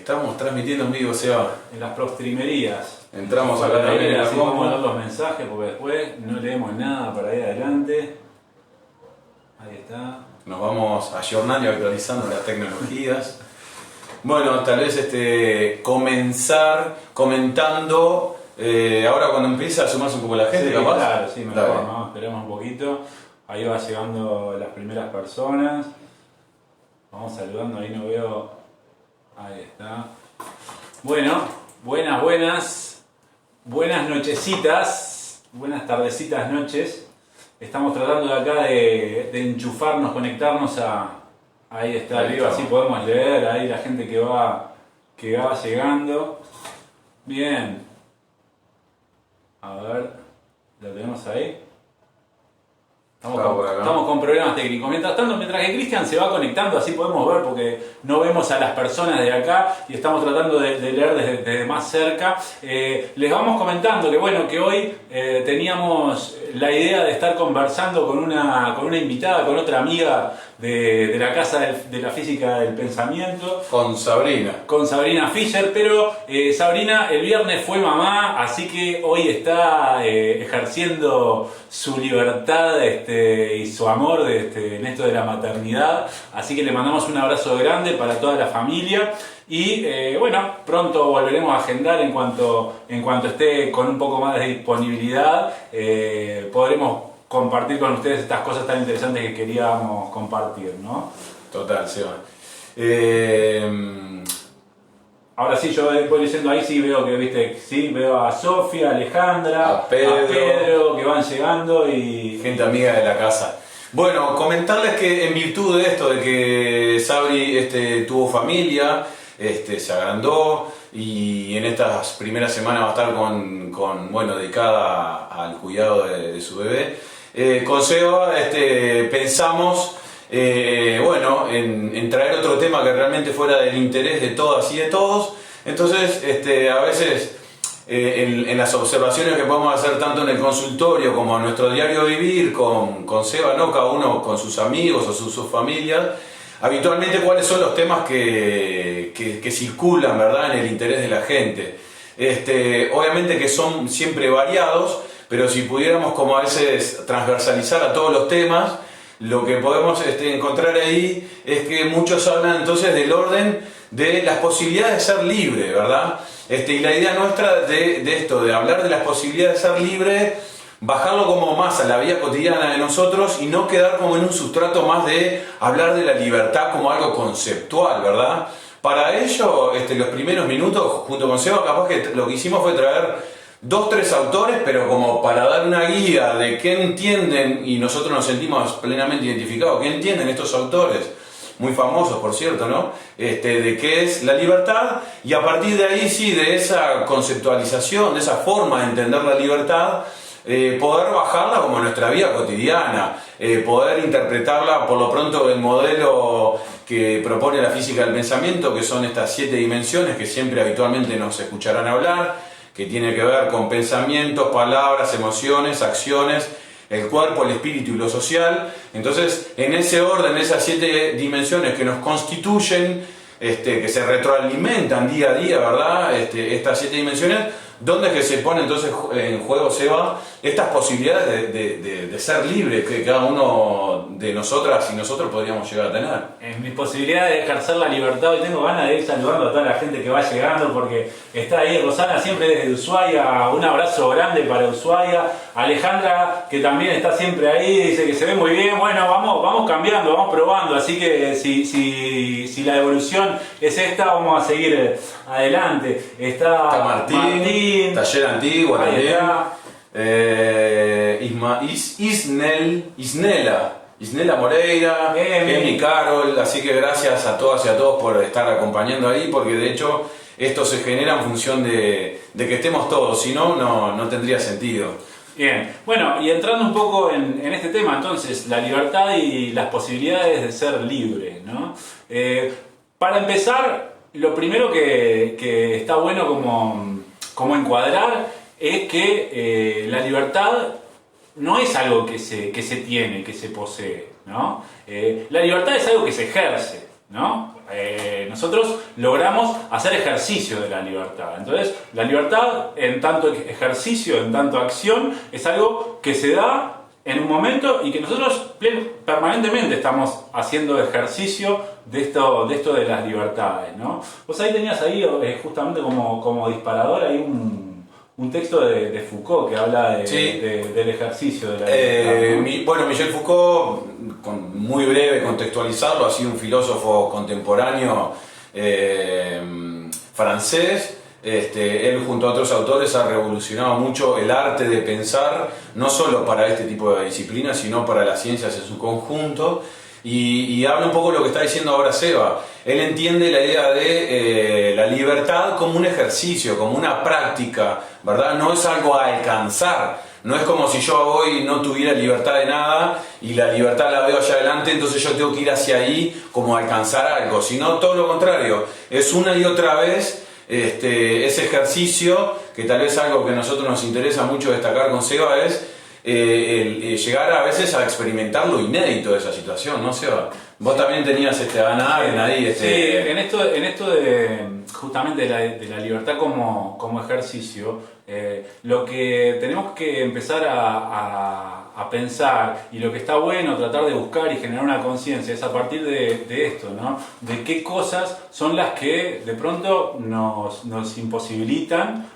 Estamos transmitiendo en vivo, Seba. En las prostrimerías. Entramos acá también en la así vamos a compu. leer los mensajes porque después no leemos nada para ir adelante. Ahí está. Nos vamos ayornando y actualizando las tecnologías. Bueno, tal vez comenzar comentando, ahora cuando empieza a sumarse un poco la gente, Sí, capaz. claro, sí, mejor, Dale. ¿no? Esperemos un poquito. Ahí va llegando las primeras personas. Vamos saludando, ahí no veo. Ahí está. Bueno, buenas nochecitas, buenas tardecitas, noches. Estamos tratando de acá de enchufarnos, conectarnos a... Ahí está, Ahí arriba, estamos. así podemos leer, ahí la gente que va llegando. Bien. A ver, ¿lo tenemos ahí? Estamos con problemas técnicos. Mientras que Cristian se va conectando, así podemos ver, porque no vemos a las personas de acá y estamos tratando de leer desde más cerca. Les vamos comentando que hoy teníamos la idea de estar conversando con una invitada, con otra amiga de la Casa de la Física del Pensamiento. Con Sabrina Fischer, pero Sabrina el viernes fue mamá, así que hoy está ejerciendo su libertad y su amor en esto de la maternidad, así que le mandamos un abrazo grande para toda la familia y pronto volveremos a agendar en cuanto esté con un poco más de disponibilidad, podremos compartir con ustedes estas cosas tan interesantes que queríamos compartir, ¿no? Total, Seba. Ahora sí, yo voy leyendo ahí, sí veo veo a Sofía, Alejandra, A Pedro, que van llegando y... gente amiga de la casa. Bueno, comentarles que en virtud de esto, de que Sabri tuvo familia, se agrandó y en estas primeras semanas va a estar dedicada al cuidado de su bebé. Con Seba pensamos en traer otro tema que realmente fuera del interés de todas y de todos. Entonces, a veces en las observaciones que podemos hacer tanto en el consultorio como en nuestro diario vivir con Seba, ¿no? Cada uno con sus amigos o sus familias, habitualmente cuáles son los temas que circulan, ¿verdad?, en el interés de la gente. Obviamente que son siempre variados, pero si pudiéramos como a veces transversalizar a todos los temas, lo que podemos encontrar ahí es que muchos hablan entonces del orden de las posibilidades de ser libre, ¿verdad? Y la idea nuestra de esto, de hablar de las posibilidades de ser libre, bajarlo como más a la vida cotidiana de nosotros y no quedar como en un sustrato más de hablar de la libertad como algo conceptual, ¿verdad? Para ello, los primeros minutos, junto con Seba, capaz que lo que hicimos fue traer 2-3 autores, pero como para dar una guía de qué entienden, y nosotros nos sentimos plenamente identificados, qué entienden estos autores, muy famosos por cierto, ¿no? De qué es la libertad, y a partir de ahí sí, de esa conceptualización, de esa forma de entender la libertad, poder bajarla como nuestra vida cotidiana, poder interpretarla por lo pronto del modelo que propone la física del pensamiento, que son estas 7 dimensiones que siempre habitualmente nos escucharán hablar, que tiene que ver con pensamientos, palabras, emociones, acciones, el cuerpo, el espíritu y lo social. Entonces, en ese orden, esas 7 dimensiones que nos constituyen, que se retroalimentan día a día, ¿verdad? Estas 7 dimensiones, ¿dónde es que se pone entonces en juego, Seba, estas posibilidades de ser libre que cada uno de nosotras y nosotros podríamos llegar a tener? En mis posibilidades de ejercer la libertad, hoy tengo ganas de ir saludando a toda la gente que va llegando porque está ahí Rosana siempre desde Ushuaia, un abrazo grande para Ushuaia, Alejandra que también está siempre ahí, dice que se ve muy bien, bueno, vamos cambiando, vamos probando, así que si la evolución es esta, vamos a seguir adelante. Está Martín, Taller Antiguo también. Isnela Moreira, Emi Carol, así que gracias a todas y a todos por estar acompañando ahí, porque de hecho esto se genera en función de que estemos todos, si no, no tendría sentido. Bien, bueno, y entrando un poco en este tema, entonces, la libertad y las posibilidades de ser libre, ¿no? Para empezar, lo primero que está bueno como encuadrar es que la libertad no es algo que se tiene, que se posee, ¿no? La libertad es algo que se ejerce, ¿no? nosotros logramos hacer ejercicio de la libertad. Entonces, la libertad en tanto ejercicio, en tanto acción, es algo que se da en un momento y que nosotros permanentemente estamos haciendo ejercicio de esto de las libertades, ¿no? Vos ahí tenías justamente como disparador ahí un texto de Foucault que habla del ejercicio de la libertad, ¿no? Bueno, Michel Foucault, muy breve contextualizarlo, ha sido un filósofo contemporáneo francés. Él junto a otros autores ha revolucionado mucho el arte de pensar, no solo para este tipo de disciplinas, sino para las ciencias en su conjunto. Y habla un poco de lo que está diciendo ahora Seba. Él entiende la idea de la libertad como un ejercicio, como una práctica, ¿verdad? No es algo a alcanzar. No es como si yo hoy no tuviera libertad de nada y la libertad la veo allá adelante, entonces yo tengo que ir hacia ahí como a alcanzar algo, sino todo lo contrario. Es una y otra vez ese ejercicio, que tal vez algo que a nosotros nos interesa mucho destacar con Seba es llegar a veces a experimentar lo inédito de esa situación, ¿no, Seba? Vos también tenías a Hannah Arendt ahí. Sí, en esto de justamente de la libertad como ejercicio, lo que tenemos que empezar a pensar, y lo que está bueno tratar de buscar y generar una conciencia, es a partir de esto, ¿no? De qué cosas son las que de pronto nos imposibilitan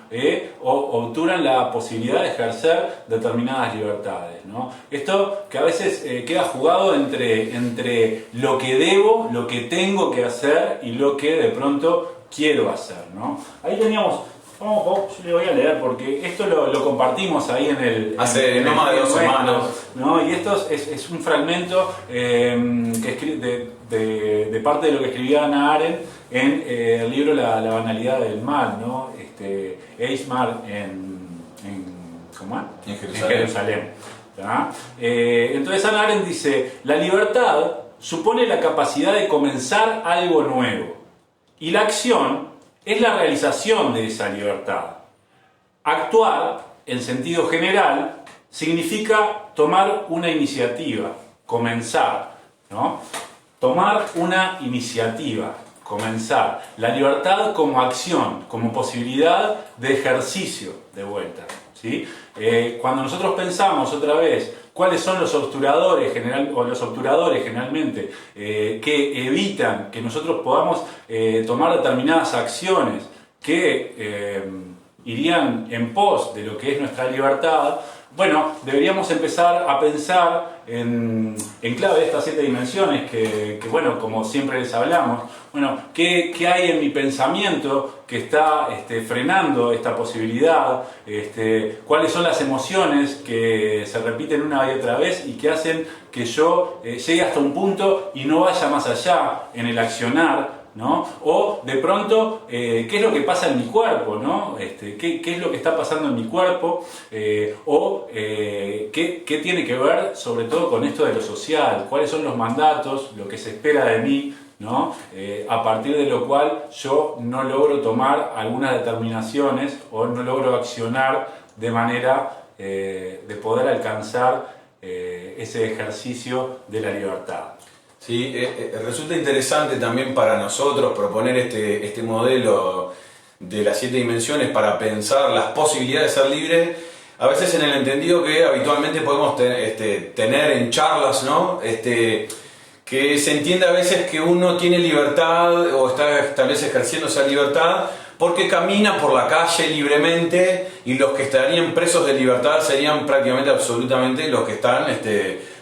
o obturan la posibilidad de ejercer determinadas libertades, ¿no? Esto que a veces queda jugado entre lo que debo, lo que tengo que hacer y lo que de pronto quiero hacer, ¿no? Ahí teníamos, yo le voy a leer porque esto lo compartimos ahí en el... Hace no más de 2 semanas. ¿No? Y esto es un fragmento de parte de lo que escribía Hannah Arendt en el libro La banalidad del mal, ¿no? Eismar ¿cómo es? En Jerusalén. Entonces Hannah Arendt dice: la libertad supone la capacidad de comenzar algo nuevo, y la acción es la realización de esa libertad. Actuar, en sentido general, significa tomar una iniciativa, comenzar, ¿no? Tomar una iniciativa, comenzar. La libertad como acción, como posibilidad de ejercicio, de vuelta, ¿sí? Cuando nosotros pensamos otra vez cuáles son los obturadores generalmente que evitan que nosotros podamos tomar determinadas acciones que irían en pos de lo que es nuestra libertad, bueno, deberíamos empezar a pensar en clave de estas 7 dimensiones que, bueno, como siempre les hablamos, bueno, ¿qué hay en mi pensamiento que está frenando esta posibilidad? ¿Cuáles son las emociones que se repiten una y otra vez y que hacen que yo llegue hasta un punto y no vaya más allá en el accionar, ¿no? O de pronto, ¿qué es lo que pasa en mi cuerpo, ¿no? ¿Qué es lo que está pasando en mi cuerpo? ¿Qué tiene que ver sobre todo con esto de lo social? ¿Cuáles son los mandatos, lo que se espera de mí, ¿no? A partir de lo cual yo no logro tomar algunas determinaciones o no logro accionar de manera de poder alcanzar ese ejercicio de la libertad. Sí, resulta interesante también para nosotros proponer este modelo de las 7 dimensiones para pensar las posibilidades de ser libre, a veces en el entendido que habitualmente podemos tener en charlas, ¿no? Que se entiende a veces que uno tiene libertad o está tal vez ejerciendo esa libertad porque camina por la calle libremente, y los que estarían presos de libertad serían prácticamente absolutamente los que están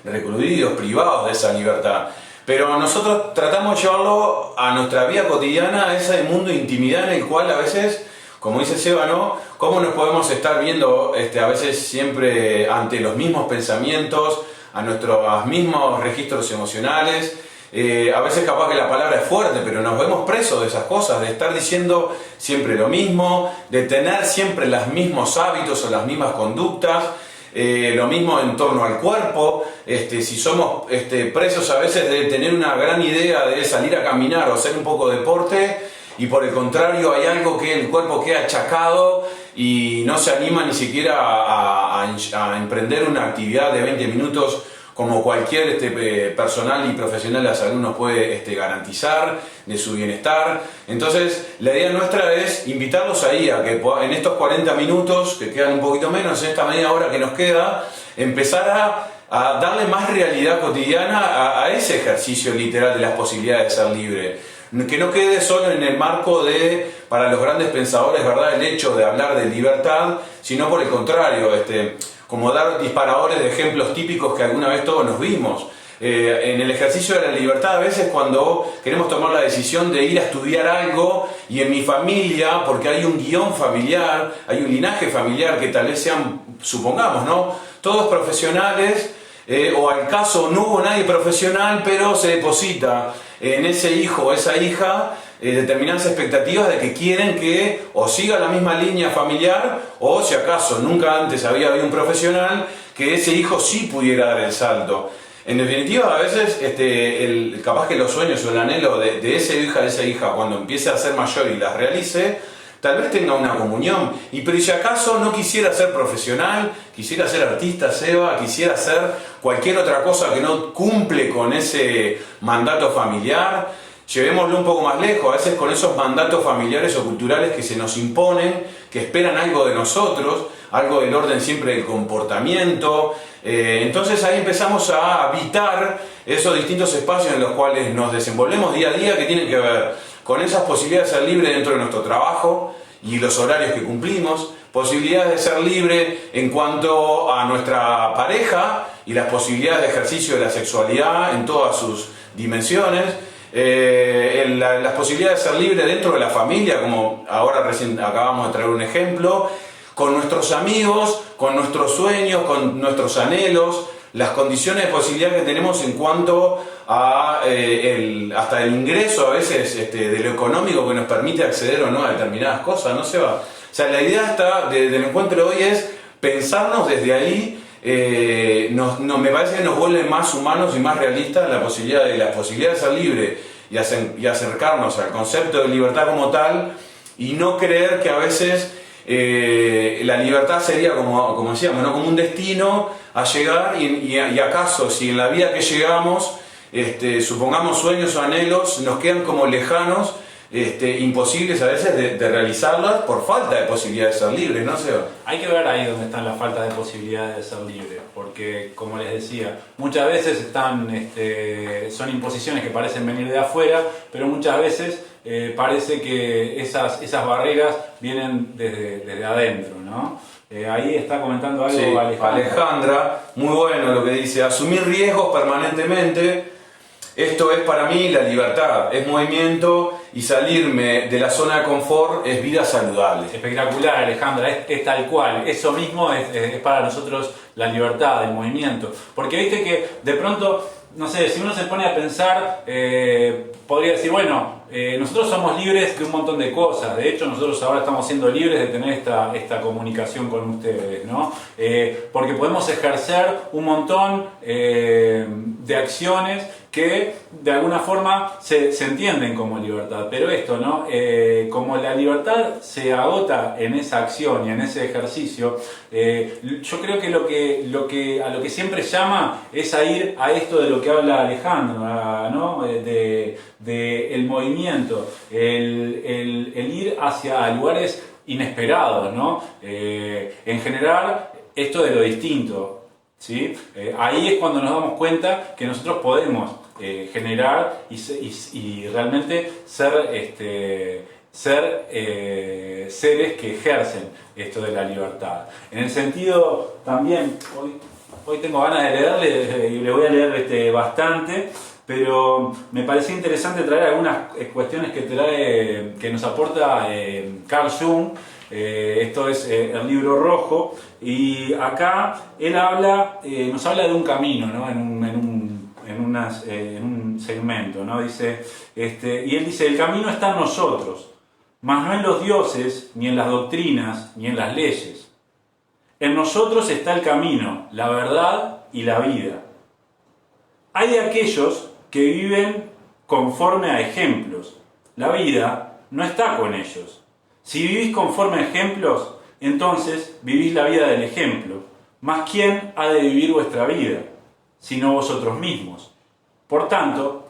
recluidos, privados de esa libertad. Pero nosotros tratamos de llevarlo a nuestra vida cotidiana, a ese mundo de intimidad en el cual a veces, como dice Seba, ¿no? ¿Cómo nos podemos estar viendo a veces siempre ante los mismos pensamientos, a nuestros mismos registros emocionales? A veces capaz que la palabra es fuerte, pero nos vemos presos de esas cosas, de estar diciendo siempre lo mismo, de tener siempre los mismos hábitos o las mismas conductas. Lo mismo en torno al cuerpo, si somos presos a veces de tener una gran idea de salir a caminar o hacer un poco de deporte, y por el contrario hay algo que el cuerpo queda achacado y no se anima ni siquiera a emprender una actividad de 20 minutos como cualquier personal y profesional de la salud nos puede garantizar de su bienestar. Entonces, la idea nuestra es invitarlos ahí a que en estos 40 minutos, que quedan un poquito menos, en esta media hora que nos queda, empezar a darle más realidad cotidiana a ese ejercicio literal de las posibilidades de ser libre. Que no quede solo en el marco de, para los grandes pensadores, ¿verdad?, el hecho de hablar de libertad, sino por el contrario, como dar disparadores de ejemplos típicos que alguna vez todos nos vimos. En el ejercicio de la libertad, a veces cuando queremos tomar la decisión de ir a estudiar algo, y en mi familia, porque hay un guión familiar, hay un linaje familiar que tal vez sean, supongamos, ¿no?, todos profesionales, o al caso no hubo nadie profesional, pero se deposita en ese hijo o esa hija determinadas expectativas de que quieren que o siga la misma línea familiar, o si acaso nunca antes había habido un profesional, que ese hijo sí pudiera dar el salto. En definitiva, a veces capaz que los sueños o el anhelo de esa hija, cuando empiece a ser mayor y las realice, tal vez tenga una comunión. Pero si acaso no quisiera ser profesional, quisiera ser artista, Seba, quisiera hacer cualquier otra cosa que no cumple con ese mandato familiar, llevémoslo un poco más lejos, a veces con esos mandatos familiares o culturales que se nos imponen, que esperan algo de nosotros, algo del orden siempre del comportamiento. Entonces ahí empezamos a habitar esos distintos espacios en los cuales nos desenvolvemos día a día, que tienen que ver con esas posibilidades de ser libre dentro de nuestro trabajo y los horarios que cumplimos, posibilidades de ser libre en cuanto a nuestra pareja y las posibilidades de ejercicio de la sexualidad en todas sus dimensiones, las posibilidades de ser libre dentro de la familia, como ahora recién acabamos de traer un ejemplo, con nuestros amigos, con nuestros sueños, con nuestros anhelos, las condiciones de posibilidad que tenemos en cuanto a hasta el ingreso a veces de lo económico que nos permite acceder o no a determinadas cosas, ¿no se va? O sea, la idea del encuentro de hoy es pensarnos desde ahí, me parece que nos vuelve más humanos y más realistas las posibilidades de ser libre y acercarnos al concepto de libertad como tal, y no creer que a veces la libertad sería como decíamos, ¿no?, como un destino a llegar, y acaso si en la vida que llegamos supongamos sueños o anhelos nos quedan como lejanos, imposibles a veces de realizarlas por falta de posibilidades de ser libres, ¿no? Hay que ver ahí donde están las faltas de posibilidades de ser libres, porque como les decía, muchas veces son imposiciones que parecen venir de afuera, pero muchas veces parece que esas barreras vienen desde adentro, ¿no? Ahí está comentando algo, sí, Alejandra, muy bueno lo que dice: asumir riesgos permanentemente, esto es para mí la libertad, es movimiento, y salirme de la zona de confort es vida saludable. Espectacular, Alejandra, es tal cual, eso mismo es para nosotros la libertad, el movimiento, porque viste que de pronto, no sé, si uno se pone a pensar, podría decir, bueno, nosotros somos libres de un montón de cosas. De hecho, nosotros ahora estamos siendo libres de tener esta comunicación con ustedes, ¿no? Porque podemos ejercer un montón de acciones que de alguna forma se entienden como libertad. Pero esto, ¿no? Como la libertad se agota en esa acción y en ese ejercicio, yo creo que a lo que siempre llama es a ir a esto de lo que habla Alejandro, ¿no? De el movimiento, el ir hacia lugares inesperados, ¿no? En general, esto de lo distinto, ¿sí? Ahí es cuando nos damos cuenta que nosotros podemos generar y realmente ser seres que ejercen esto de la libertad. En el sentido también, hoy tengo ganas de leerle y le voy a leer bastante, pero me parecía interesante traer algunas cuestiones que nos aporta Carl Jung. Esto es el libro rojo, y acá él nos habla de un camino, ¿no? en un segmento, ¿no? Dice, y él dice: el camino está en nosotros, mas no en los dioses, ni en las doctrinas, ni en las leyes. En nosotros está el camino, la verdad y la vida. Hay de aquellos que viven conforme a ejemplos. La vida no está con ellos. Si vivís conforme a ejemplos, entonces vivís la vida del ejemplo. Mas ¿quién ha de vivir vuestra vida? sino vosotros mismos. Por tanto,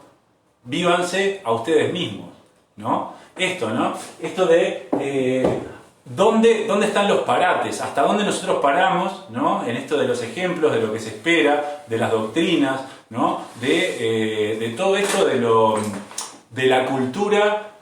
vívanse a ustedes mismos, ¿no? Esto, ¿no? Esto de ¿dónde están los parates? ¿Hasta dónde nosotros paramos, ¿no? En esto de los ejemplos, de lo que se espera, de las doctrinas, ¿no? De todo esto de la cultura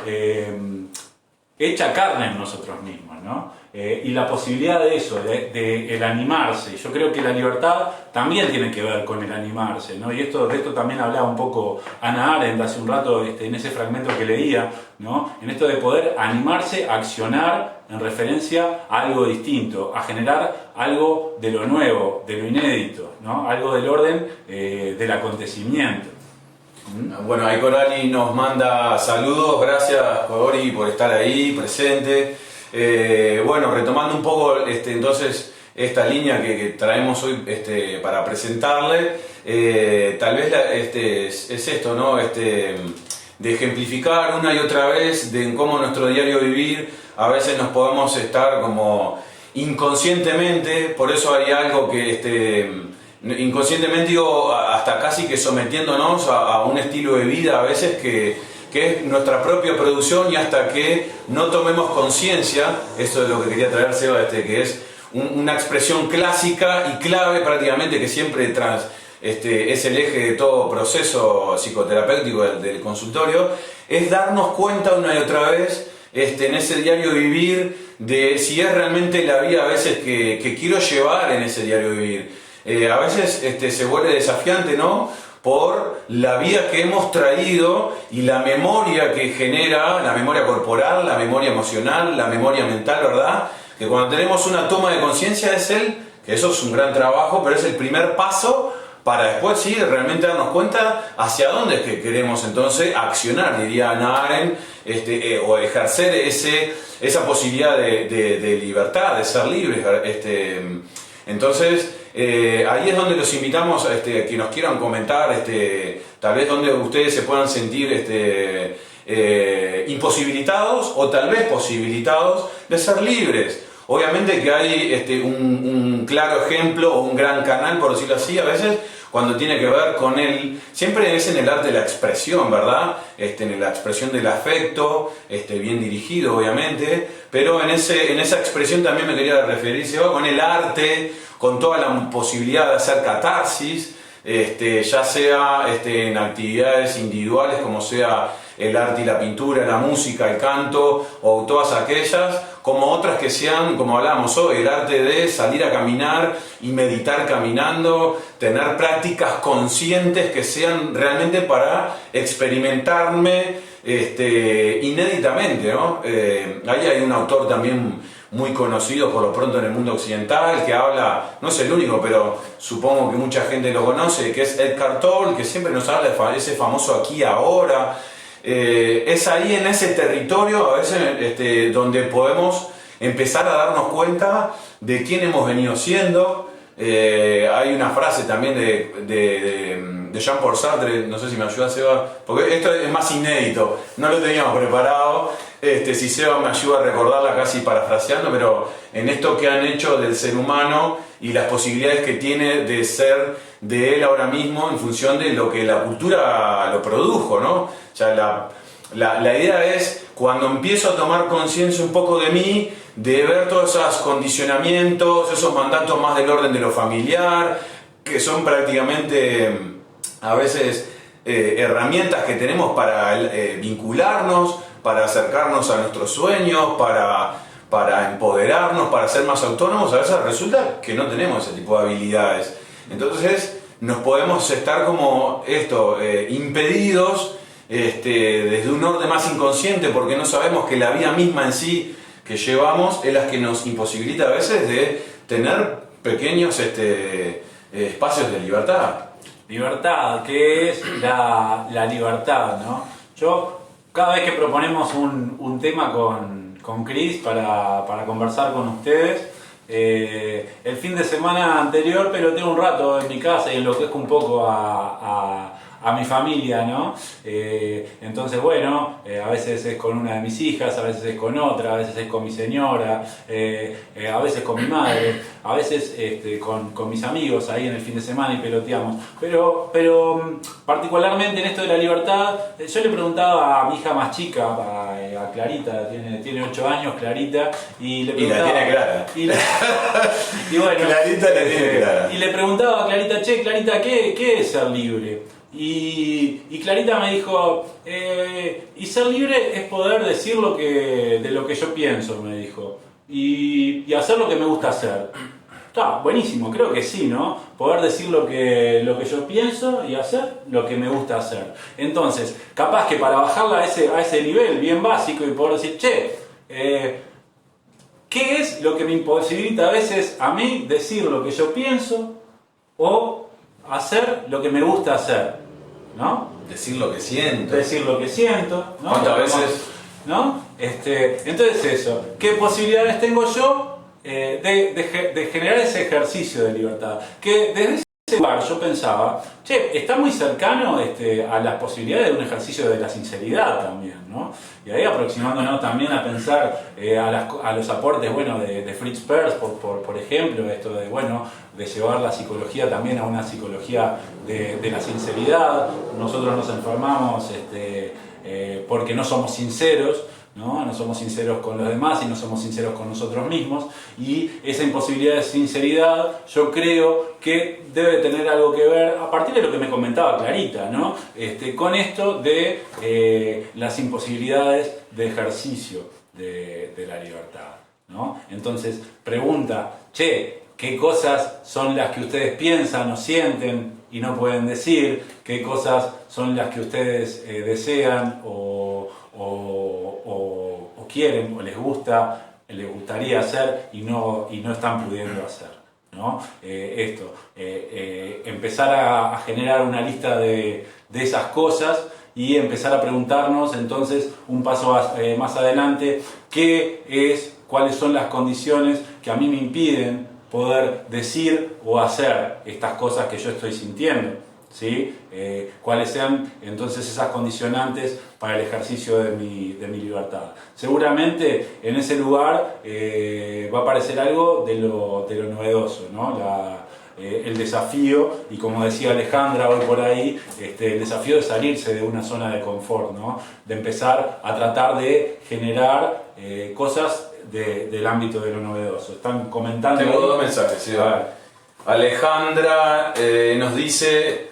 hecha carne en nosotros mismos, ¿no? Y la posibilidad de eso, de el animarse. Yo creo que la libertad también tiene que ver con el animarse, ¿no? Y de esto también hablaba un poco Hannah Arendt hace un rato en ese fragmento que leía, ¿no? En esto de poder animarse a accionar en referencia a algo distinto, a generar algo de lo nuevo, de lo inédito, ¿no? Algo del orden del acontecimiento. Bueno, ahí Corali nos manda saludos, gracias Cori por estar ahí presente. Bueno, retomando un poco entonces esta línea que traemos hoy para presentarle, tal vez es esto, ¿no? De ejemplificar una y otra vez de cómo nuestro diario vivir a veces nos podemos estar como inconscientemente, por eso hay algo que inconscientemente digo, hasta casi que sometiéndonos a un estilo de vida a veces que es nuestra propia producción, y hasta que no tomemos conciencia, esto es lo que quería traer Seba, que es una expresión clásica y clave prácticamente, que siempre es el eje de todo proceso psicoterapéutico del consultorio, es darnos cuenta una y otra vez en ese diario vivir de si es realmente la vida a veces que quiero llevar en ese diario vivir. A veces se vuelve desafiante, ¿no? Por la vida que hemos traído y la memoria que genera, la memoria corporal, la memoria emocional, la memoria mental, ¿verdad? Que cuando tenemos una toma de conciencia que eso es un gran trabajo, pero es el primer paso para después sí realmente darnos cuenta hacia dónde es que queremos entonces accionar, diría Hannah Arendt, o ejercer esa posibilidad de libertad, de ser libres. Entonces, ahí es donde los invitamos a que nos quieran comentar, tal vez donde ustedes se puedan sentir imposibilitados o tal vez posibilitados de ser libres. Obviamente que hay un claro ejemplo o un gran canal, por decirlo así, a veces cuando tiene que ver con siempre es en el arte de la expresión, ¿verdad? En la expresión del afecto, bien dirigido obviamente, pero en esa expresión también me quería referir, con el arte, con toda la posibilidad de hacer catarsis, ya sea en actividades individuales como sea el arte y la pintura, la música, el canto o todas aquellas, como otras que sean, como hablábamos hoy, el arte de salir a caminar y meditar caminando, tener prácticas conscientes que sean realmente para experimentarme inéditamente, ¿no? Ahí hay un autor también muy conocido por lo pronto en el mundo occidental, que habla, no es el único, pero supongo que mucha gente lo conoce, que es Eckhart Tolle, que siempre nos habla de ese famoso aquí ahora. Es ahí en ese territorio a veces donde podemos empezar a darnos cuenta de quién hemos venido siendo. Hay una frase también de Jean-Paul Sartre, no sé si me ayuda Seba, porque esto es más inédito, no lo teníamos preparado. Si Seba me ayuda a recordarla casi parafraseando, pero en esto que han hecho del ser humano y las posibilidades que tiene de ser de él ahora mismo en función de lo que la cultura lo produjo, ¿no? O sea, la idea es, cuando empiezo a tomar conciencia un poco de mí, de ver todos esos condicionamientos, esos mandatos más del orden de lo familiar, que son prácticamente a veces herramientas que tenemos para vincularnos, para acercarnos a nuestros sueños, para empoderarnos, para ser más autónomos. A veces resulta que no tenemos ese tipo de habilidades. Entonces nos podemos estar como impedidos desde un orden más inconsciente, porque no sabemos que la vida misma en sí que llevamos es la que nos imposibilita a veces de tener pequeños espacios de libertad. Libertad, ¿qué es la libertad, no? Yo, cada vez que proponemos un tema con Chris para conversar con ustedes, el fin de semana anterior peloteo un rato en mi casa y enloquezco un poco a a mi familia, ¿no? Entonces, bueno, a veces es con una de mis hijas, a veces es con otra, a veces es con mi señora, a veces con mi madre, a veces con mis amigos ahí en el fin de semana y peloteamos. Pero particularmente en esto de la libertad, yo le preguntaba a mi hija más chica, a Clarita, tiene 8 años, Clarita, y le preguntaba... Y la tiene clara. Y bueno, Clarita la tiene clara. Y le preguntaba a Clarita, che, Clarita, ¿qué es ser libre? Y Clarita me dijo, y ser libre es poder decir de lo que yo pienso, me dijo, y hacer lo que me gusta hacer. Está buenísimo, creo que sí, ¿no? Poder decir lo que yo pienso y hacer lo que me gusta hacer. Entonces, capaz que para bajarla a ese nivel bien básico y poder decir, che, ¿qué es lo que me imposibilita a veces a mí decir lo que yo pienso o hacer lo que me gusta hacer? ¿No? Decir lo que siento. Decir lo que siento, ¿no? ¿Cuántas veces? ¿No? Entonces eso, ¿qué posibilidades tengo yo de generar ese ejercicio de libertad? Que desde ese lugar yo pensaba, che, está muy cercano a las posibilidades de un ejercicio de la sinceridad también, ¿no? Y ahí aproximándonos también a pensar a los aportes, bueno, de Fritz Perls, por ejemplo, esto de, bueno, de llevar la psicología también a una psicología de la sinceridad. Nosotros nos enfermamos porque no somos sinceros, ¿no? No somos sinceros con los demás y no somos sinceros con nosotros mismos, y esa imposibilidad de sinceridad yo creo que debe tener algo que ver, a partir de lo que me comentaba Clarita, ¿no? Con esto de las imposibilidades de ejercicio de la libertad, ¿no? Entonces pregunta, che, ¿qué cosas son las que ustedes piensan o sienten y no pueden decir? ¿Qué cosas son las que ustedes desean o quieren o les gustaría hacer y no están pudiendo hacer, ¿no? Empezar a generar una lista de esas cosas y empezar a preguntarnos entonces un paso más adelante cuáles son las condiciones que a mí me impiden poder decir o hacer estas cosas que yo estoy sintiendo, ¿sí? Cuáles sean entonces esas condicionantes para el ejercicio de mi libertad. Seguramente en ese lugar va a aparecer algo de lo novedoso, ¿no? El desafío, y como decía Alejandra hoy por ahí, el desafío de salirse de una zona de confort, ¿no? De empezar a tratar de generar cosas del ámbito de lo novedoso. Están comentando. Tengo 2 mensajes, sí. Alejandra nos dice,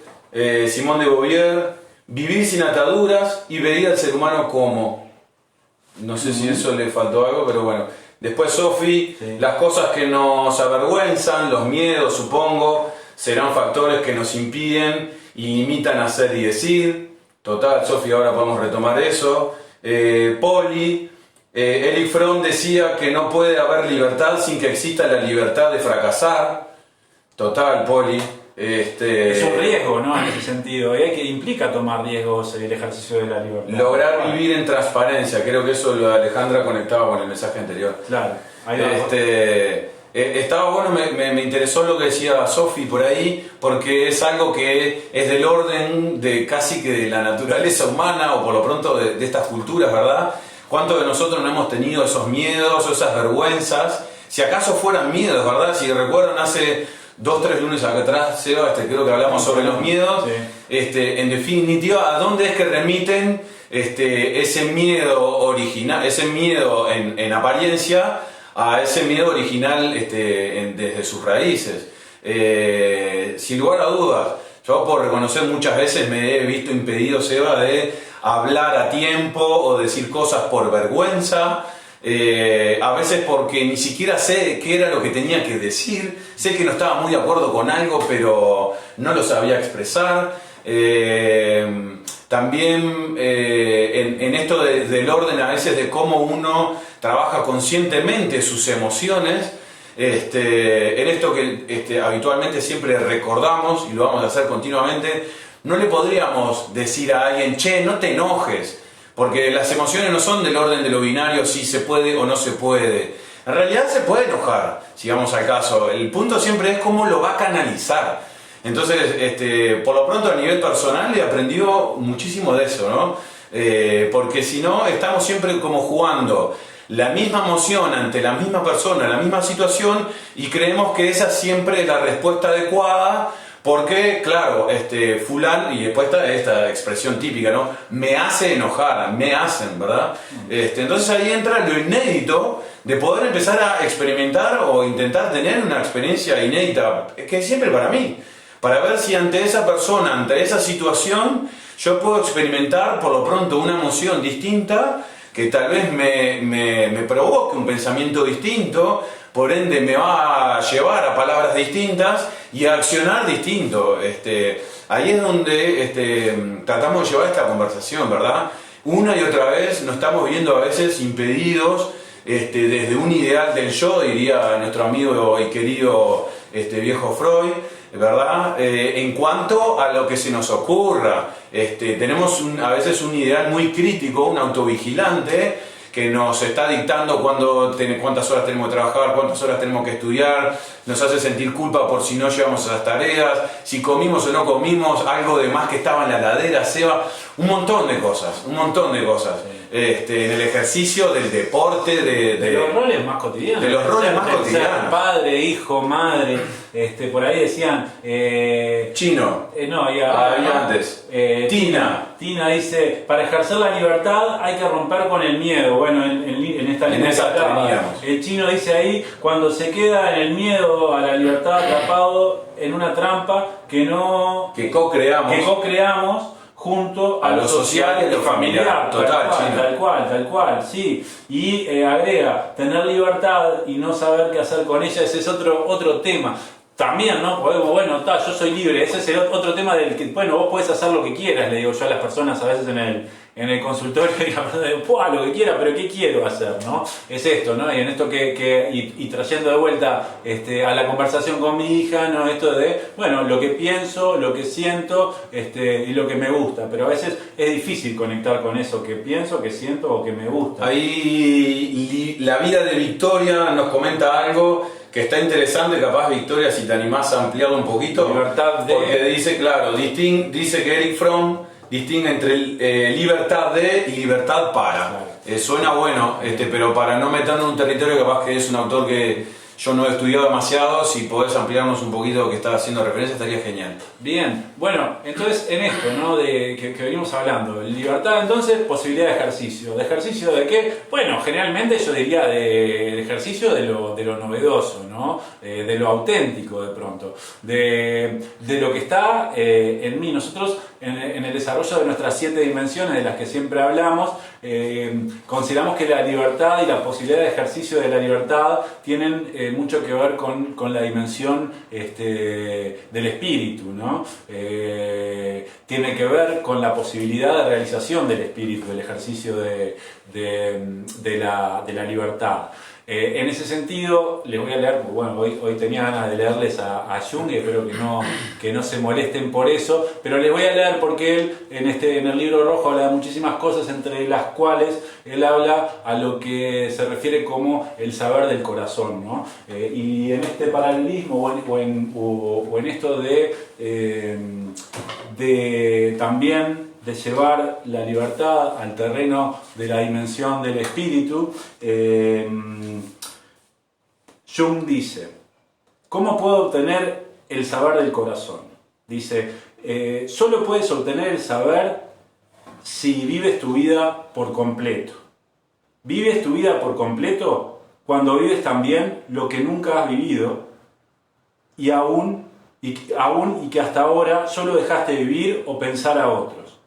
Simón de Beauvoir, vivir sin ataduras y veía al ser humano como. No sé si eso le faltó algo, pero bueno. Después Sofi, sí. Las cosas que nos avergüenzan, los miedos, supongo, serán factores que nos impiden y limitan a hacer y decir. Total, Sofi, ahora podemos retomar eso. Poli, Erich Fromm decía que no puede haber libertad sin que exista la libertad de fracasar. Total, Poli. Es un riesgo, ¿no? En ese sentido, que implica tomar riesgos el ejercicio de la libertad. Lograr vivir en transparencia, creo que eso lo de Alejandra conectaba con el mensaje anterior. Claro. Estaba bueno, me interesó lo que decía Sofi por ahí, porque es algo que es del orden de casi que de la naturaleza humana, o por lo pronto de estas culturas, ¿verdad? ¿Cuántos de nosotros no hemos tenido esos miedos o esas vergüenzas? Si acaso fueran miedos, ¿verdad? Si recuerdan hace 2-3 lunes acá atrás, Seba, creo que hablamos sobre los miedos. Sí. En definitiva, ¿a dónde es que remiten ese miedo original, ese miedo en apariencia, a ese miedo original desde sus raíces? Sin lugar a dudas, yo por reconocer muchas veces me he visto impedido, Seba, de hablar a tiempo o decir cosas por vergüenza. A veces porque ni siquiera sé qué era lo que tenía que decir, sé que no estaba muy de acuerdo con algo, pero no lo sabía expresar. También en esto del orden a veces de cómo uno trabaja conscientemente sus emociones, en esto que habitualmente siempre recordamos y lo vamos a hacer continuamente, no le podríamos decir a alguien, che, no te enojes. Porque las emociones no son del orden de lo binario, si se puede o no se puede. En realidad se puede enojar, si vamos al caso. El punto siempre es cómo lo va a canalizar. Entonces, por lo pronto a nivel personal he aprendido muchísimo de eso, ¿no? Porque si no, estamos siempre como jugando la misma emoción ante la misma persona, la misma situación, y creemos que esa siempre es la respuesta adecuada, porque, claro, fulano, y después está esta expresión típica, ¿no? Me hace enojar, me hacen, ¿verdad? Entonces ahí entra lo inédito de poder empezar a experimentar o intentar tener una experiencia inédita, que es siempre para mí, para ver si ante esa persona, ante esa situación, yo puedo experimentar por lo pronto una emoción distinta, que tal vez me provoque un pensamiento distinto, por ende me va a llevar a palabras distintas y a accionar distinto. Ahí es donde tratamos de llevar esta conversación, ¿verdad? Una y otra vez nos estamos viendo a veces impedidos desde un ideal del yo, diría nuestro amigo y querido viejo Freud, ¿verdad? En cuanto a lo que se nos ocurra, tenemos a veces un ideal muy crítico, un autovigilante, que nos está dictando cuántas horas tenemos que trabajar, cuántas horas tenemos que estudiar, nos hace sentir culpa por si no llevamos esas tareas, si comimos o no comimos, algo de más que estaba en la heladera, un montón de cosas. En el ejercicio, del deporte, de los roles más cotidianos. De los roles más cotidianos. Padre, hijo, madre, por ahí decían... Chino. No, había antes. Tina. Tina dice, para ejercer la libertad hay que romper con el miedo. Bueno, en esta línea teníamos. El chino dice ahí, cuando se queda en el miedo a la libertad atrapado en una trampa que co-creamos junto a lo social y lo familiar. Tal cual, sí. Y agrega, tener libertad y no saber qué hacer con ella, ese es otro tema. También, ¿no? Podemos, yo soy libre, ese es el otro tema del que, vos podés hacer lo que quieras, le digo yo a las personas a veces en el consultorio, y la persona dice, lo que quiera, pero ¿qué quiero hacer? ¿No? Es esto, ¿no? Y en esto y trayendo de vuelta a la conversación con mi hija, ¿no? Esto de, lo que pienso, lo que siento, y lo que me gusta, pero a veces es difícil conectar con eso que pienso, que siento o que me gusta. Ahí la vida de Victoria nos comenta algo que está interesante, capaz Victoria, si te animás a ampliarlo un poquito. Libertad de... Porque dice, claro, dice que Eric Fromm distingue entre libertad de y libertad para. Claro. Suena bueno, pero para no meternos en un territorio capaz que es un autor que yo no he estudiado demasiado, si podés ampliarnos un poquito lo que estás haciendo referencia estaría genial. Bien, entonces en esto, ¿no? Que venimos hablando, libertad entonces, posibilidad de ejercicio. ¿De ejercicio de qué? Generalmente yo diría de ejercicio de lo novedoso, ¿no? De lo auténtico de pronto, de lo que está en mí. Nosotros en el desarrollo de nuestras 7 dimensiones de las que siempre hablamos, consideramos que la libertad y la posibilidad de ejercicio de la libertad tienen mucho que ver con la dimensión del espíritu, ¿no? Tiene que ver con la posibilidad de realización del espíritu, del ejercicio de la libertad. En ese sentido, les voy a leer, hoy tenía ganas de leerles a Jung, y espero que no se molesten por eso, pero les voy a leer porque él en el libro rojo habla de muchísimas cosas, entre las cuales él habla a lo que se refiere como el saber del corazón, ¿no? Y en este paralelismo o en esto de también de llevar la libertad al terreno de la dimensión del espíritu, Jung dice, ¿cómo puedo obtener el saber del corazón? Dice, solo puedes obtener el saber si vives tu vida por completo. ¿Vives tu vida por completo? Cuando vives también lo que nunca has vivido y aún que hasta ahora solo dejaste vivir o pensar a otros.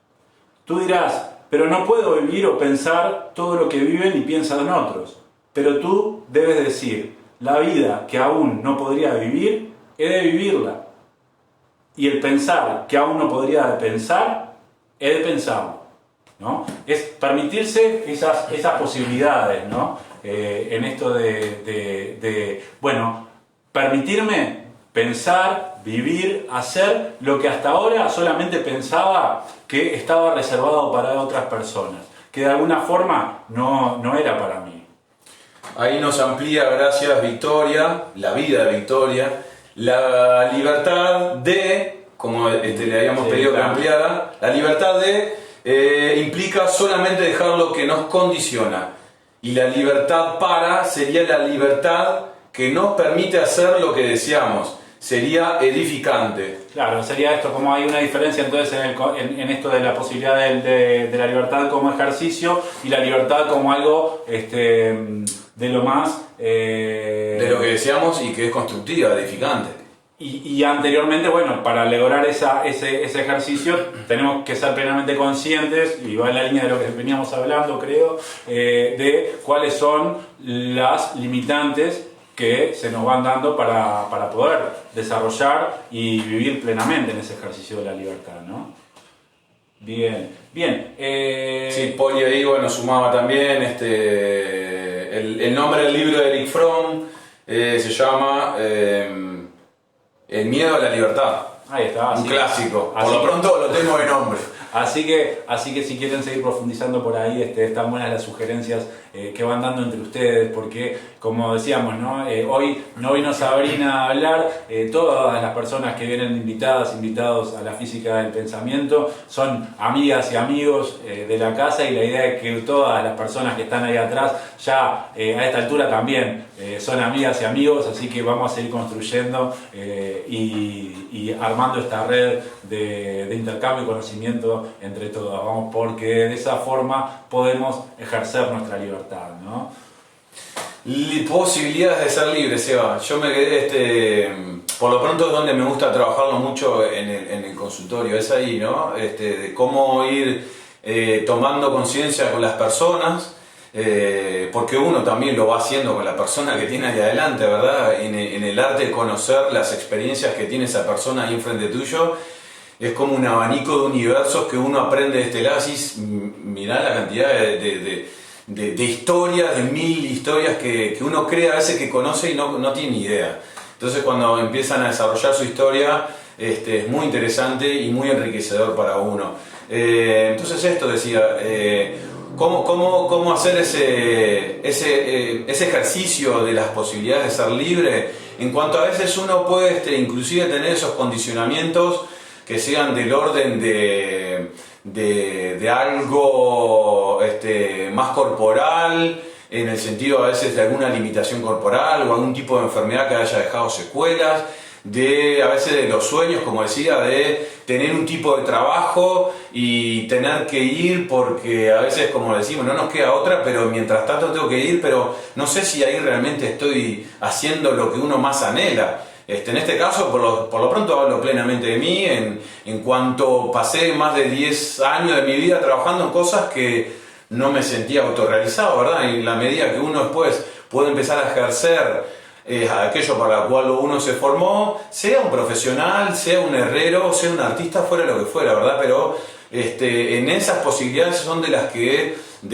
Tú dirás, pero no puedo vivir o pensar todo lo que viven y piensan otros. Pero tú debes decir, la vida que aún no podría vivir, he de vivirla. Y el pensar que aún no podría pensar, he de pensarlo, ¿no? Es permitirse esas posibilidades, ¿no? En esto permitirme pensar, vivir, hacer lo que hasta ahora solamente pensaba que estaba reservado para otras personas, que de alguna forma no era para mí. Ahí nos amplía, gracias Victoria, la vida de Victoria, la libertad de, como le habíamos pedido que ampliara, la libertad de implica solamente dejar lo que nos condiciona. Y la libertad para sería la libertad que nos permite hacer lo que deseamos. Sería edificante. Claro, sería esto, como hay una diferencia entonces en esto de la posibilidad de la libertad como ejercicio y la libertad como algo de lo más... de lo que deseamos y que es constructiva, edificante. Y anteriormente, bueno, para lograr ese ejercicio tenemos que ser plenamente conscientes, y va en la línea de lo que veníamos hablando, creo, de cuáles son las limitantes que se nos van dando para poder desarrollar y vivir plenamente en ese ejercicio de la libertad, ¿no? Bien. Sí, Poli ahí, bueno, sumaba también el nombre del libro de Eric Fromm, se llama El miedo a la libertad. Ahí está. Un clásico. Por lo pronto lo tengo de nombre. Así que si quieren seguir profundizando por ahí, están buenas las sugerencias que van dando entre ustedes, porque como decíamos, ¿no? Hoy no vino Sabrina a hablar, todas las personas que vienen invitados a la Física del Pensamiento son amigas y amigos de la casa, y la idea es que todas las personas que están ahí atrás ya a esta altura también son amigas y amigos, así que vamos a seguir construyendo y armando esta red de intercambio y conocimiento entre todos, vamos, porque de esa forma podemos ejercer nuestra libertad, ¿no? Posibilidades de ser libre, Seba. Yo me quedé, por lo pronto es donde me gusta trabajarlo mucho en el consultorio, es ahí, ¿no? De cómo ir tomando conciencia con las personas, porque uno también lo va haciendo con la persona que tiene ahí adelante, ¿verdad? En el arte de conocer las experiencias que tiene esa persona ahí enfrente tuyo. Es como un abanico de universos que uno aprende de este lado. Mirá la cantidad de historias, de 1000 historias que uno cree a veces que conoce y no tiene ni idea. Entonces cuando empiezan a desarrollar su historia, es muy interesante y muy enriquecedor para uno. Entonces esto decía, ¿cómo hacer ese ejercicio de las posibilidades de ser libre? En cuanto a veces uno puede inclusive tener esos condicionamientos que sean del orden de algo más corporal, en el sentido a veces de alguna limitación corporal o algún tipo de enfermedad que haya dejado secuelas, a veces de los sueños, como decía, de tener un tipo de trabajo y tener que ir porque a veces, como decimos, no nos queda otra, pero mientras tanto tengo que ir, pero no sé si ahí realmente estoy haciendo lo que uno más anhela. En este caso, por lo pronto hablo plenamente de mí, en cuanto pasé más de 10 años de mi vida trabajando en cosas que no me sentía autorrealizado, ¿verdad? Y en la medida que uno después puede empezar a ejercer aquello para lo cual uno se formó, sea un profesional, sea un herrero, sea un artista, fuera lo que fuera, ¿verdad? Pero en esas posibilidades son de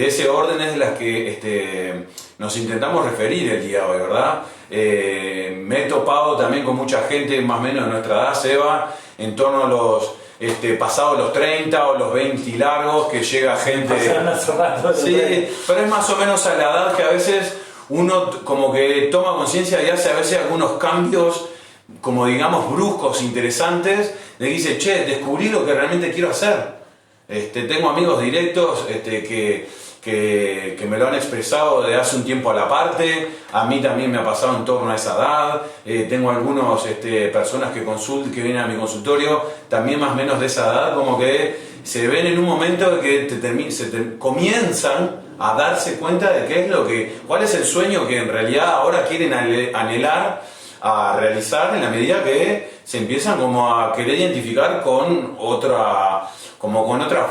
ese orden es de las que nos intentamos referir el día de hoy, ¿verdad? Me he topado también con mucha gente más o menos de nuestra edad, Seba, en torno a los pasados los 30 o los 20 largos, que llega gente... Sí, pero es más o menos a la edad que a veces uno como que toma conciencia y hace a veces algunos cambios, como digamos bruscos, interesantes, de que dice, che, descubrí lo que realmente quiero hacer. Tengo amigos directos que me lo han expresado de hace un tiempo a la parte. A mí también me ha pasado en torno a esa edad. Tengo algunas personas que vienen a mi consultorio también más o menos de esa edad, como que se ven en un momento de que comienzan a darse cuenta de cuál es el sueño que en realidad ahora quieren anhelar a realizar, en la medida que se empiezan como a querer identificar con otra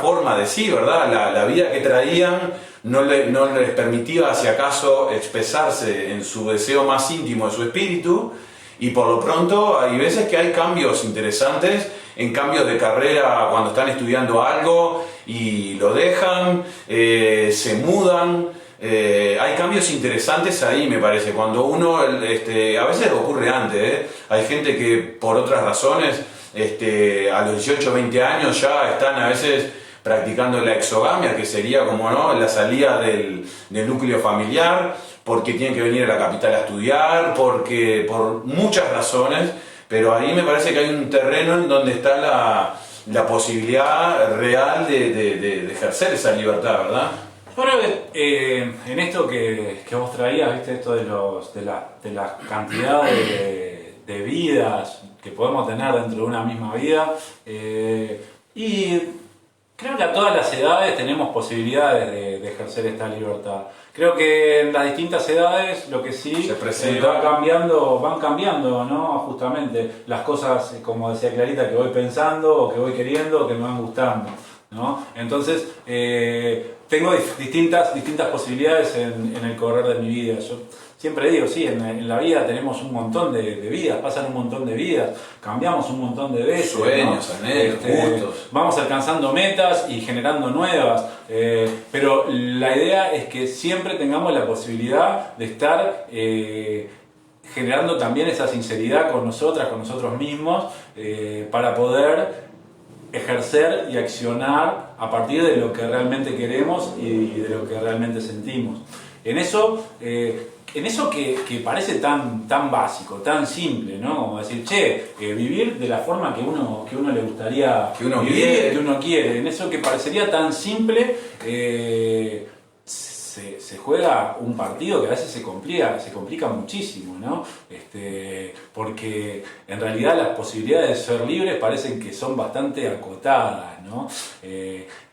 forma de sí, ¿verdad? La vida que traían no les permitía, si acaso, expresarse en su deseo más íntimo de su espíritu, y por lo pronto hay veces que hay cambios interesantes, en cambios de carrera cuando están estudiando algo y lo dejan, se mudan. Hay cambios interesantes ahí, me parece, cuando uno, a veces ocurre antes, hay gente que por otras razones, a los 18 o 20 años ya están a veces practicando la exogamia, que sería como la salida del núcleo familiar, porque tienen que venir a la capital a estudiar, porque por muchas razones, pero ahí me parece que hay un terreno en donde está la posibilidad real de ejercer esa libertad, ¿verdad? Yo creo que en esto que vos traías, ¿viste? Esto de la cantidad de vidas que podemos tener dentro de una misma vida, y creo que a todas las edades tenemos posibilidades de ejercer esta libertad. Creo que en las distintas edades lo que sí van cambiando, ¿no? Justamente las cosas, como decía Clarita, que voy pensando, o que voy queriendo, o que me van gustando, ¿no? Entonces, tengo distintas posibilidades en el correr de mi vida. Yo siempre digo, sí, en la vida tenemos un montón de vidas, pasan un montón de vidas, cambiamos un montón de veces, sueños, ¿no? anhelos, gustos. Vamos alcanzando metas y generando nuevas, pero la idea es que siempre tengamos la posibilidad de estar generando también esa sinceridad con nosotros mismos, para poder ejercer y accionar a partir de lo que realmente queremos y de lo que realmente sentimos. En eso que parece tan básico, tan simple, ¿no? Como decir, vivir de la forma que uno le gustaría vivir, que uno quiere. En eso que parecería tan simple, se juega un partido que a veces se complica muchísimo, ¿no? Porque en realidad las posibilidades de ser libres parecen que son bastante acotadas, ¿no?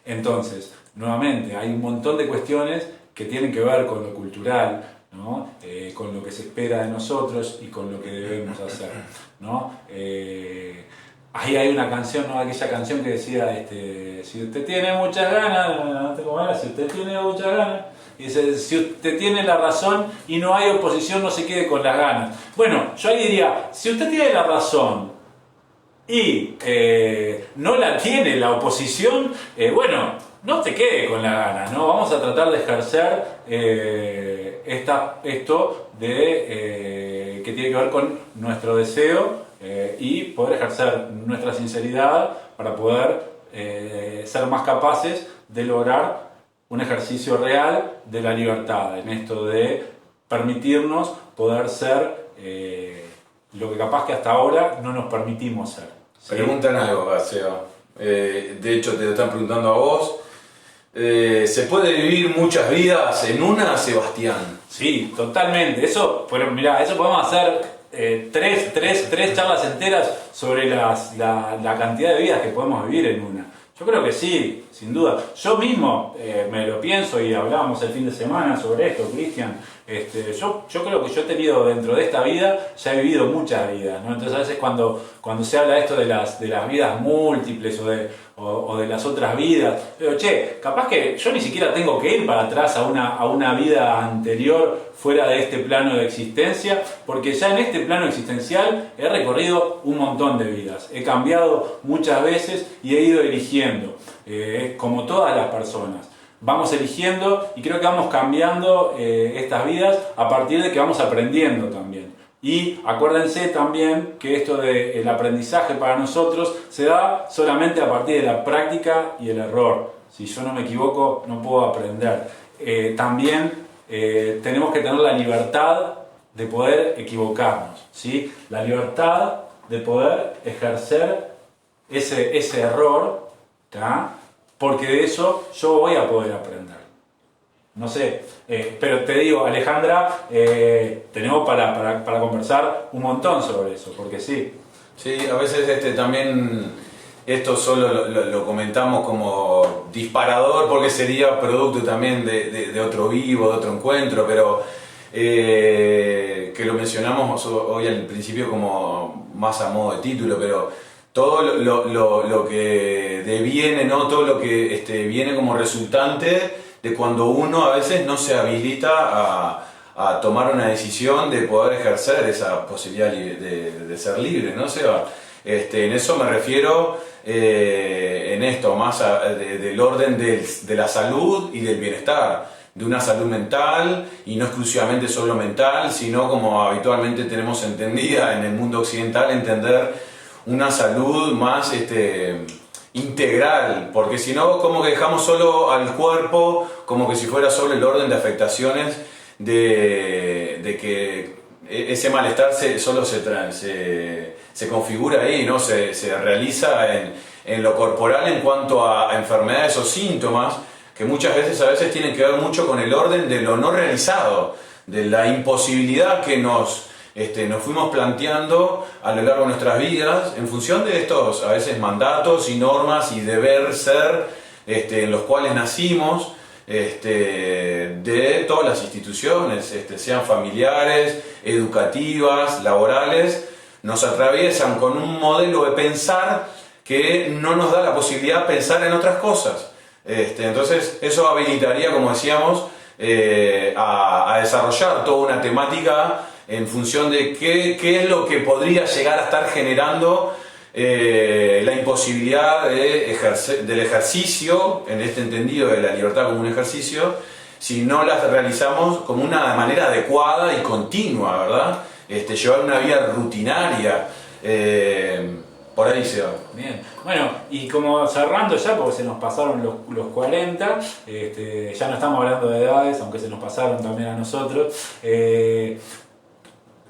Entonces, nuevamente, hay un montón de cuestiones que tienen que ver con lo cultural, ¿no? Con lo que se espera de nosotros y con lo que debemos hacer, ¿no? Ahí hay una canción, ¿no? Aquella canción que decía, si usted tiene muchas ganas, no sé cómo era, si usted tiene muchas ganas, y dice, si usted tiene la razón y no hay oposición, no se quede con las ganas. Bueno, yo ahí diría, si usted tiene la razón y no la tiene la oposición, bueno, no te quede con la gana, ¿no? Vamos a tratar de ejercer esto que tiene que ver con nuestro deseo, y poder ejercer nuestra sinceridad para poder ser más capaces de lograr un ejercicio real de la libertad, en esto de permitirnos poder ser lo que capaz que hasta ahora no nos permitimos ser. ¿Sí? Preguntan algo, Seba. De hecho, te lo están preguntando a vos. ¿Se puede vivir muchas vidas en una, Sebastián? Sí, totalmente. Eso podemos hacer tres charlas enteras sobre la cantidad de vidas que podemos vivir en una. Yo creo que sí, sin duda. Yo mismo me lo pienso, y hablábamos el fin de semana sobre esto, Cristian. Yo creo que yo he tenido dentro de esta vida, ya he vivido muchas vidas, ¿no? Entonces a veces cuando se habla de esto de las vidas múltiples o de las otras vidas, pero capaz que yo ni siquiera tengo que ir para atrás a una vida anterior fuera de este plano de existencia, porque ya en este plano existencial he recorrido un montón de vidas, he cambiado muchas veces y he ido eligiendo, como todas las personas. Vamos eligiendo y creo que vamos cambiando estas vidas a partir de que vamos aprendiendo también. Y acuérdense también que esto del aprendizaje para nosotros se da solamente a partir de la práctica y el error. Si yo no me equivoco, no puedo aprender. También tenemos que tener la libertad de poder equivocarnos, ¿sí? La libertad de poder ejercer ese error, ¿tá? Porque de eso yo voy a poder aprender. No sé, pero te digo, Alejandra, tenemos para conversar un montón sobre eso, porque sí. Sí, a veces también esto solo lo comentamos como disparador, porque sería producto también de otro vivo, de otro encuentro, pero que lo mencionamos hoy al principio como más a modo de título, pero todo lo que deviene, ¿no? Todo lo que viene como resultante de cuando uno a veces no se habilita a tomar una decisión de poder ejercer esa posibilidad de ser libre, ¿no, Seba? En eso me refiero, en esto, más del orden de la salud y del bienestar, de una salud mental, y no exclusivamente solo mental, sino como habitualmente tenemos entendida en el mundo occidental, entender una salud más integral, porque si no, como que dejamos solo al cuerpo como que si fuera solo el orden de afectaciones de que ese malestar solo se configura ahí, ¿no? Se realiza en lo corporal en cuanto a enfermedades o síntomas que muchas veces tienen que ver mucho con el orden de lo no realizado, de la imposibilidad que nos fuimos planteando a lo largo de nuestras vidas en función de estos a veces mandatos y normas y deber ser en los cuales nacimos, de todas las instituciones, sean familiares, educativas, laborales, nos atraviesan con un modelo de pensar que no nos da la posibilidad de pensar en otras cosas. Entonces eso habilitaría, como decíamos, a desarrollar toda una temática en función de qué es lo que podría llegar a estar generando la imposibilidad del ejercicio, en este entendido de la libertad como un ejercicio, si no las realizamos como una manera adecuada y continua, ¿verdad? Llevar una vida rutinaria. Por ahí se va. Bien, bueno, y como cerrando ya, porque se nos pasaron los 40, ya no estamos hablando de edades, aunque se nos pasaron también a nosotros.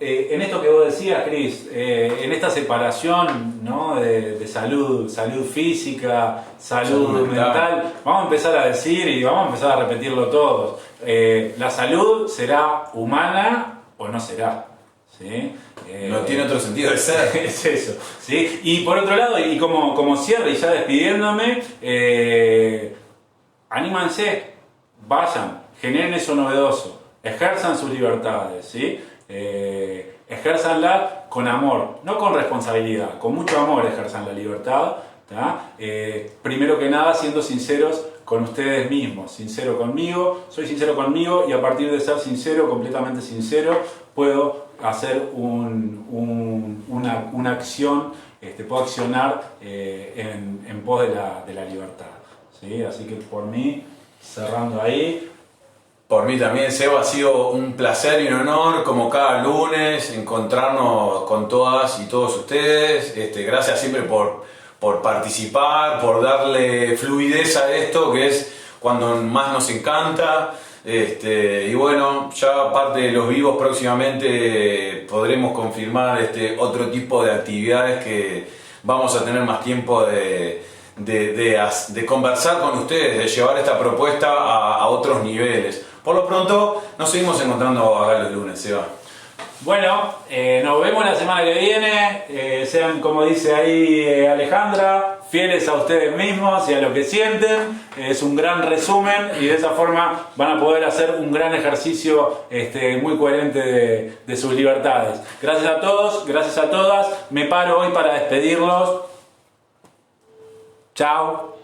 En esto que vos decías, Cris, en esta separación, ¿no? de salud física, salud mental, vamos a empezar a decir y vamos a empezar a repetirlo todos. La salud será humana o no será. ¿Sí? No tiene otro sentido de ser. Es eso, ¿sí? Y por otro lado, y como cierre y ya despidiéndome, anímanse, vayan, generen eso novedoso, ejerzan sus libertades, ¿sí? Ejérzanla con amor, no con responsabilidad, con mucho amor ejerzan la libertad, primero que nada siendo sinceros con ustedes mismos, sincero conmigo, soy sincero conmigo y a partir de ser sincero, completamente sincero, puedo hacer una acción, puedo accionar en pos de la libertad, ¿sí? Así que por mí, cerrando ahí. Por mí también, Seba, ha sido un placer y un honor, como cada lunes, encontrarnos con todas y todos ustedes. Gracias siempre por participar, por darle fluidez a esto, que es cuando más nos encanta. Y bueno, ya aparte de los vivos próximamente podremos confirmar otro tipo de actividades que vamos a tener más tiempo de conversar con ustedes, de llevar esta propuesta a otros niveles. Por lo pronto, nos seguimos encontrando acá los lunes, Seba. Bueno, nos vemos la semana que viene. Sean, como dice ahí Alejandra, fieles a ustedes mismos y a lo que sienten. Es un gran resumen y de esa forma van a poder hacer un gran ejercicio muy coherente de sus libertades. Gracias a todos, gracias a todas. Me paro hoy para despedirlos. Chao.